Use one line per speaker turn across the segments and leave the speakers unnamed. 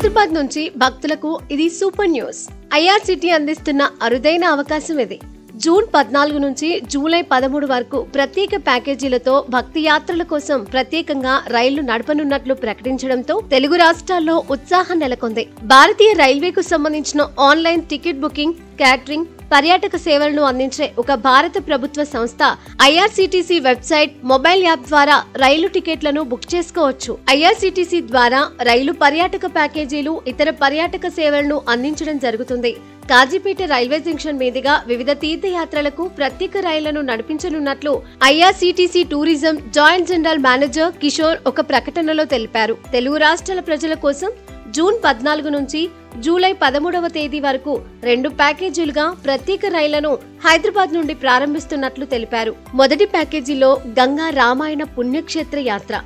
హైదరాబాద్ నుంచి భక్తులకు ఇది సూపర్ న్యూస్. ఐఆర్సీటీ అందిస్తున్న అరుదైన అవకాశం ఇది. జూన్ 14 నుంచి జూలై 13 వరకు ప్రత్యేక ప్యాకేజీలతో భక్తి యాత్రల కోసం ప్రత్యేకంగా రైళ్లు నడపనున్నట్లు ప్రకటించడంతో తెలుగు రాష్ట్రాల్లో ఉత్సాహం నెలకొంది. భారతీయ రైల్వేకు సంబంధించిన ఆన్లైన్ టికెట్ బుకింగ్, క్యాటరింగ్, పర్యాటక సేవలను అందించే ఒక భారత ప్రభుత్వ సంస్థ ఐఆర్సీటీసీ వెబ్సైట్, మొబైల్ యాప్ ద్వారా రైలు టికెట్లను బుక్ చేసుకోవచ్చు. ఐఆర్సీటీసీ ద్వారా రైలు పర్యాటక ప్యాకేజీలు, ఇతర పర్యాటక సేవలను అందించడం జరుగుతుంది. కాజీపేట రైల్వే జంక్షన్ మీదుగా వివిధ తీర్థయాత్రలకు ప్రత్యేక రైళ్లను నడిపించనున్నట్లు IRCTC tourism joint general manager Kishore ఒక ప్రకటనలో తెలిపారు. తెలుగు రాష్ట్రాల ప్రజల కోసం జూన్ 14 నుంచి జూలై 13వ తేదీ వరకు 2 ప్యాకేజీలుగా ప్రత్యేక రైళ్లను హైదరాబాద్ నుండి ప్రారంభిస్తున్నట్లు తెలిపారు. మొదటి ప్యాకేజీలో గంగా రామాయణ పుణ్యక్షేత్ర యాత్ర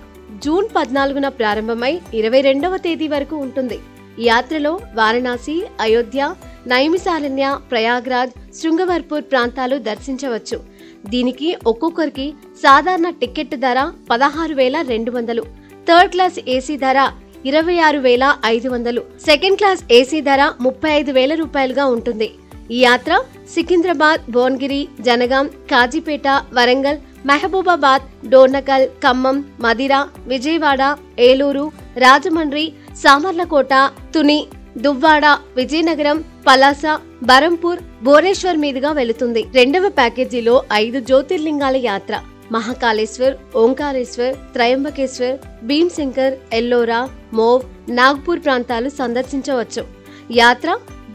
జూన్ 14న ప్రారంభమై 22వ తేదీ వరకు ఉంటుంది. ఈ యాత్రలో వారణాసి, అయోధ్య, నైమిసారణ్య, ప్రయాగ్రాజ్, శృంగవర్పూర్ ప్రాంతాలు దర్శించవచ్చు. దీనికి ఒక్కొక్కరికి సాధారణ టికెట్ ధర 16,200, థర్డ్ క్లాస్ ఏసీ ధర 26,500, సెకండ్ క్లాస్ ఏసీ ధర 35,000 రూపాయలుగా ఉంటుంది. ఈ యాత్ర సికింద్రాబాద్, భువనగిరి, జనగాం, కాజీపేట, వరంగల్, మహబూబాబాద్, డోర్నకల్, ఖమ్మం, మదిర, విజయవాడ, ఏలూరు, రాజమండ్రి, సామర్లకోట, తుని, దువ్వాడ, విజయనగరం, పలాస, బరంపూర్, భువనేశ్వర్ మీదుగా వెళుతుంది. రెండవ ప్యాకేజీలో 5 జ్యోతిర్లింగాల యాత్ర మహాకాళేశ్వర్, ఓంకారేశ్వర్, త్రయంబకేశ్వర్, భీమ్శంకర్, ఎల్లోరా, మోవ్, నాగ్పూర్ ప్రాంతాలు సందర్శించవచ్చు. యాత్ర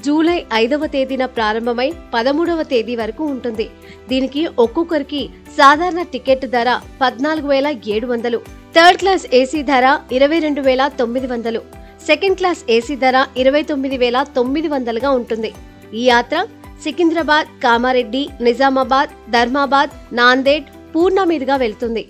జూలై 5వ తేదీన ప్రారంభమై 13వ తేదీ వరకు ఉంటుంది. దీనికి ఒక్కొక్కరికి సాధారణ టికెట్ ధర 14,700, థర్డ్ క్లాస్ ఏసీ ధర 22,900, సెకండ్ క్లాస్ ఏసీ ధర 29,900గా ఉంటుంది. ఈ యాత్ర సికింద్రాబాద్, కామారెడ్డి, నిజామాబాద్, ధర్మాబాద్, నాందేడ్, పూర్ణ మీదుగా వెళ్తుంది.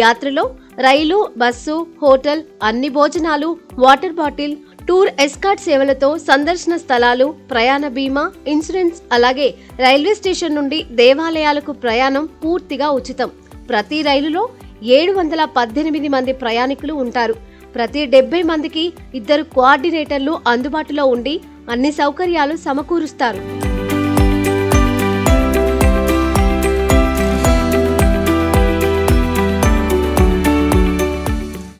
యాత్రలో రైలు, బస్సు, హోటల్, అన్ని భోజనాలు, వాటర్ బాటిల్, టూర్ ఎస్కార్ట్ సేవలతో సందర్శన స్థలాలు, ప్రయాణ బీమా, ఇన్సూరెన్స్, అలాగే రైల్వే స్టేషన్ నుండి దేవాలయాలకు ప్రయాణం పూర్తిగా ఉచితం. ప్రతి రైలులో 718 మంది ప్రయాణికులు ఉంటారు. ప్రతి 70 మందికి 2 కోఆర్డినేటర్లు అందుబాటులో ఉండి అన్ని సౌకర్యాలు సమకూరుస్తారు.